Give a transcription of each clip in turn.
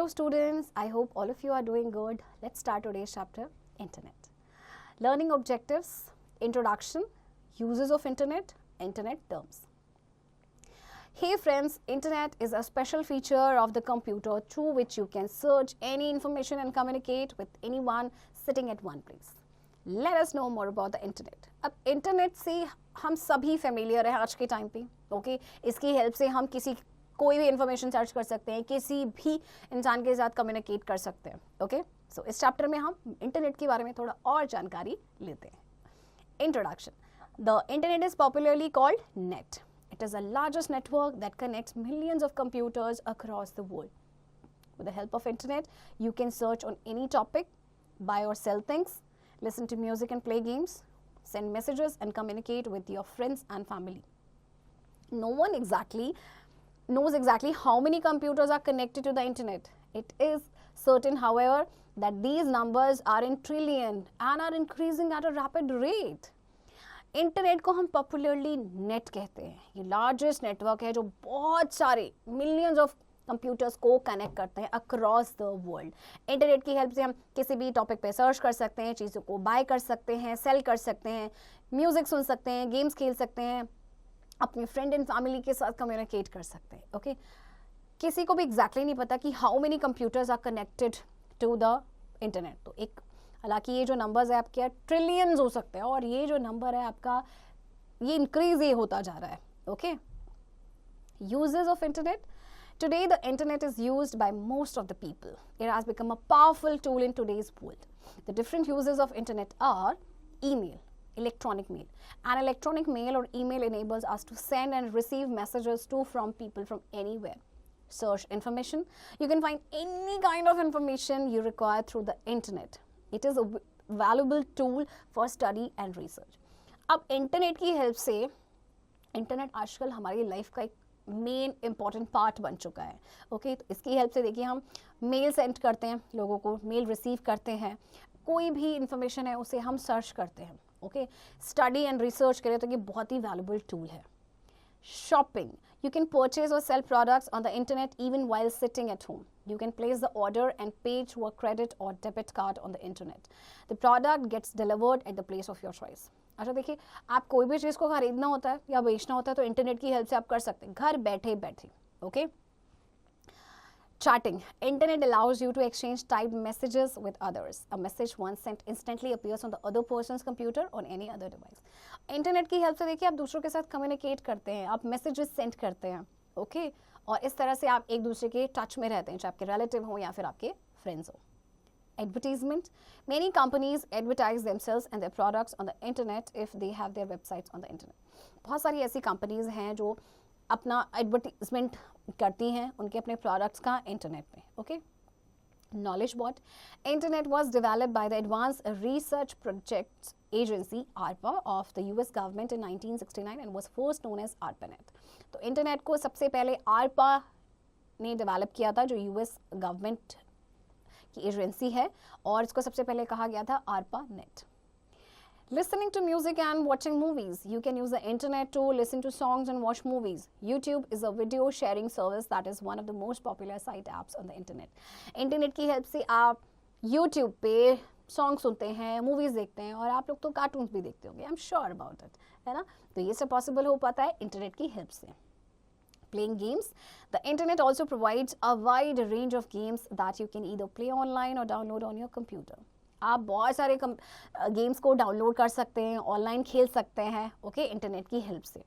students, I hope all of you are doing good. Let's start today's chapter, Internet. Learning objectives, introduction, uses of Internet, Internet terms. Hey friends, Internet is a special feature of the computer through which you can search any information and communicate with anyone sitting at one place. Let us know more about the Internet. अब Internet से हम सभी familiar है आज के time पे, okay? इसकी help से हम कोई भी इन्फॉर्मेशन सर्च कर सकते हैं, किसी भी इंसान के साथ कम्युनिकेट कर सकते हैं. ओके, सो इस चैप्टर में हम इंटरनेट के बारे में थोड़ा और जानकारी लेते हैं. Introduction. The internet is popularly called net. It is the largest network that connects millions of computers across the world. With the help of internet you can search on any topic, buy or sell things, listen to music and play games, send messages and communicate with your friends and family. No one knows exactly how many computers are connected to the internet. It is certain, however, that these numbers are in trillion and are increasing at a rapid rate. Internet को हम popularly net कहते हैं. ये largest network है जो बहुत सारे millions of computers को कनेक्ट करते हैं अक्रॉस द वर्ल्ड. इंटरनेट की हेल्प से हम किसी भी टॉपिक पे सर्च कर सकते हैं, चीज़ों को बाय कर सकते हैं, सेल कर सकते हैं, म्यूजिक सुन सकते हैं, गेम्स खेल सकते हैं, अपने फ्रेंड एंड फैमिली के साथ कम्युनिकेट कर सकते हैं. ओके, किसी को भी एग्जैक्टली नहीं पता कि how many computers are connected to the internet. तो एक हालांकि ये जो नंबर्स है आपके ट्रिलियंस हो सकते हैं और ये जो नंबर है आपका ये इंक्रीज ही होता जा रहा है. Okay, uses of internet. Today the internet is used by most of the people. It has become a powerful tool in today's world. The different uses of internet are email, electronic mail. An electronic mail or email enables us to send and receive messages to from people from anywhere. Search information. You can find any kind of information you require through the internet. It is a valuable tool for study and research. अब internet की help से internet आजकल हमारी life का एक main important part बन चुका है. ओके, तो इसकी हेल्प से देखिए हम मेल सेंड करते हैं, लोगों को मेल रिसीव करते हैं, कोई भी इंफॉर्मेशन है उसे हम सर्च करते हैं. ओके, स्टडी एंड रिसर्च करें तो ये बहुत ही वैल्यूबल टूल है. Shopping. You can purchase or sell products on the internet even while sitting at home. You can place the order and pay through a credit or debit card on the internet. The product gets delivered at the place of your choice. अच्छा देखिए, आप कोई भी चीज़ को खरीदना होता है या बेचना होता है तो इंटरनेट की हेल्प से आप कर सकते हैं घर बैठे बैठे. Okay, Chatting. Internet allows you to exchange typed messages with others. A message once sent instantly appears on the other person's computer or any other device. Internet की हेल्प से देखिए आप दूसरों के साथ कम्युनिकेट करते हैं, आप मैसेजेस सेंड करते हैं. ओके, और इस तरह से आप एक दूसरे के टच में रहते हैं, चाहे आपके रिलेटिव हो या फिर आपके फ्रेंड्स हो. Advertisement. Many companies advertise themselves and their products on the internet if they have their websites on the internet. बहुत सारी ऐसी कंपनीज हैं जो अपना एडवर्टीजमेंट करती हैं उनके अपने प्रोडक्ट्स का इंटरनेट पे. Okay, knowledge bot. Internet was developed by the advance research projects agency ARPA of the US government in 1969 and was first known as ARPANET. तो इंटरनेट को सबसे पहले ARPA ने डेवलप किया था, जो US गवर्नमेंट की एजेंसी है, और इसको सबसे पहले कहा गया था ARPANET. Listening to music and watching movies. You can use the internet to listen to songs and watch movies. YouTube is a video sharing service that is one of the most popular site apps on the internet. Internet की help से आप YouTube पे song सुनते हैं, movies देखते हैं, और आप लोग तो कार्टून्स भी देखते होंगे. I am sure about it, है ना. तो ये सब पॉसिबल हो पाता है इंटरनेट की हेल्प से. Playing games. The internet also provides a wide range of games that you can either play online or download on your computer. आप बहुत सारे गेम्स को डाउनलोड कर सकते हैं, ऑनलाइन खेल सकते हैं. ओके, इंटरनेट की हेल्प से.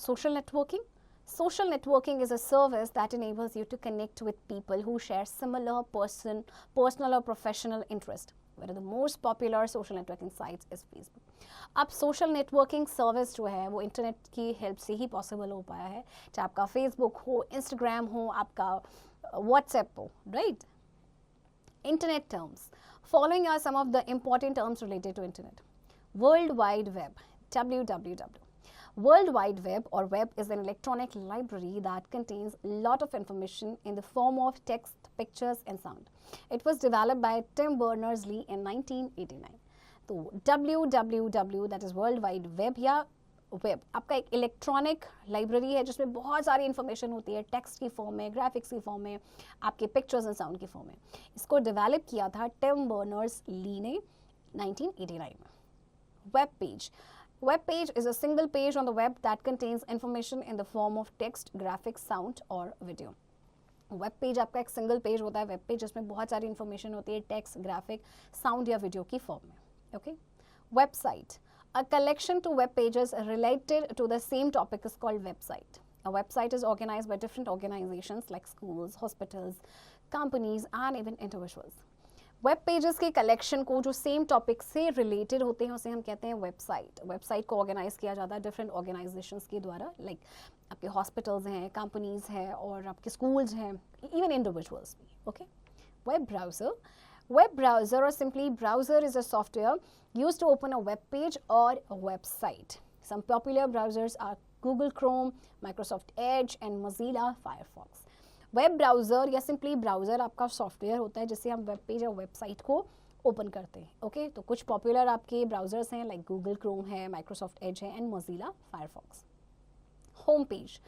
Social networking. Social networking is a service that enables you to connect with people who share similar personal or professional interest. One of the most popular social networking sites is Facebook. अब social networking service जो है वो internet की help से ही possible हो पाया है, चाहे आपका फेसबुक हो, इंस्टाग्राम हो, आपका व्हाट्सएप हो, right. Internet terms. Following are some of the important terms related to internet. World Wide Web, WWW. World Wide Web or web is an electronic library that contains a lot of information in the form of text, pictures and sound. It was developed by Tim Berners-Lee in 1989. So WWW, that is World Wide Web, या web आपका एक electronic library है जिसमें बहुत सारी information होती है, text की फॉर्म में, ग्राफिक्स की फॉर्म में, आपके पिक्चर्स एंड साउंड की फॉर्म में. इसको डेवलप किया था टिम बर्नर्स-ली ने 1989 में. Web page. Web page is a single page on the web that contains information in the form of text, graphics, sound or video. Web page आपका एक single page होता है, वेब पेज जिसमें बहुत सारी information होती है टेक्स्ट, ग्राफिक, साउंड या वीडियो की फॉर्म में. Okay. Website. A collection to web pages related to the same topic is called website. A website is organized by different organizations like schools, hospitals, companies and even individuals. Web pages के collection को जो same topic से related होते हैं उसे हम कहते हैं वेबसाइट. वेबसाइट को ऑर्गेनाइज किया जाता है डिफरेंट ऑर्गेनाइजेशंस के द्वारा, लाइक आपके हॉस्पिटल्स हैं, कंपनीज हैं और आपके स्कूल्स हैं, इवन इंडिविजुअल्स भी. Okay. Web browser. Web browser or simply browser is a software used to open a web page or a website. Some popular browsers are Google Chrome, Microsoft Edge and Mozilla Firefox. Web browser या simply browser आपका software होता है जिससे हम web page और website को open करते हैं. ओके. तो कुछ पॉपुलर आपके ब्राउज़र्स हैं लाइक गूगल क्रोम है, माइक्रोसॉफ्ट एज है and Mozilla Firefox. Home page.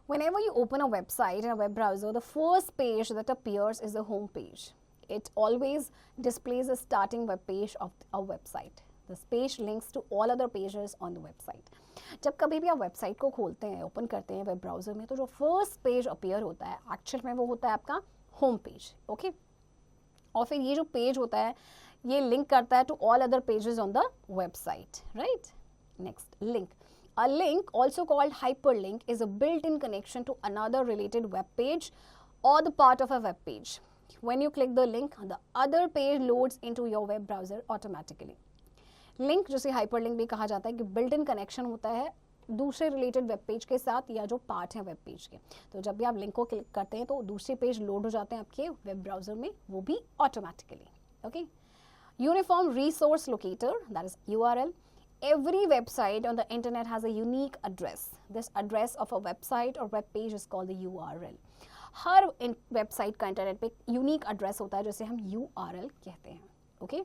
Whenever you open a website in a web browser, the first page that appears is the home page. It always displays the starting web page of a website. This page links to all other pages on the website. जब कभी भी आप website को खोलते हैं, open करते हैं web browser में, तो जो फर्स्ट पेज अपीयर होता है एक्चुअल में वो होता है आपका होम पेज. ओके. और फिर ये जो पेज होता है ये लिंक करता है to all other pages on the website. Right. Next, link. A link, also called hyperlink, is a built-in connection to another related web page or the part of a web page. When you click the link, the other page loads into your web browser automatically. Link जिसे hyperlink भी कहा जाता है कि built in connection होता है दूसरे related web page के साथ या जो पार्ट हैं वेब पेज के. तो जब भी आप लिंक को क्लिक करते हैं तो दूसरे पेज लोड हो जाते हैं आपके वेब ब्राउजर में, वो भी automatically. Okay. Uniform resource locator, that is URL. Every website on the internet has a unique address. This address of a website or web page is called the URL. Her website का internet पे unique address होता है जिसे हम URL कहते हैं. Okay.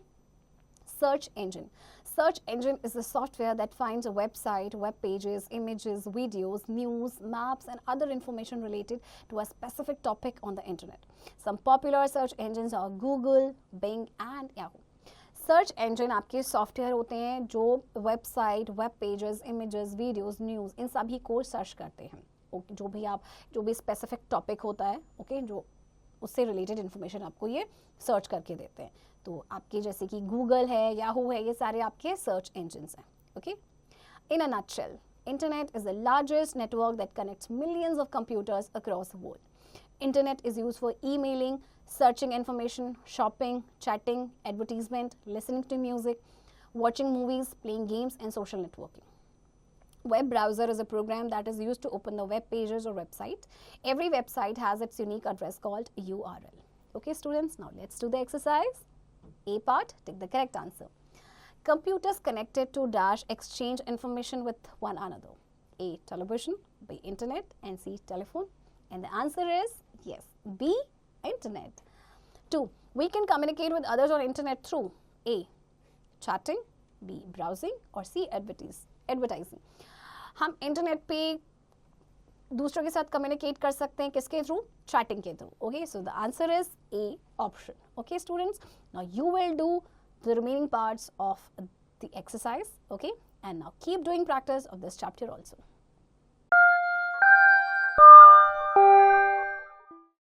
Search engine. Search engine is the software that finds a website, web pages, images, videos, news, maps, and other information related to a specific topic on the internet. Some popular search engines are Google, Bing, and Yahoo. Search engine आपके software होते हैं जो website, web pages, images, videos, news इन सभी को search करते हैं. Okay. जो भी स्पेसिफिक टॉपिक होता है, ओके, जो उससे रिलेटेड इन्फॉर्मेशन आपको ये सर्च करके देते हैं. तो आपके जैसे कि गूगल है, याहू है, ये सारे आपके सर्च इंजन्स हैं. Okay. In a nutshell, internet is the largest network that connects millions of computers across the world. Internet is used for emailing, searching information, shopping, chatting, advertisement, listening to music, watching movies, playing games, and social networking. Web browser is a program that is used to open the web pages or website. Every website has its unique address called URL. Okay, students, now let's do the exercise. A part, take the correct answer. Computers connected to dash exchange information with one another. A, television, B, internet, and C, telephone. And the answer is yes, B, internet. 2, we can communicate with others on internet through A, chatting, B, browsing, or C, advertising. हम internet पे दूसरों के साथ communicate कर सकते हैं किसके through? Chatting के through. Okay. So the answer is A option. Okay students, now you will do the remaining parts of the exercise. Okay. And now keep doing practice of this chapter also.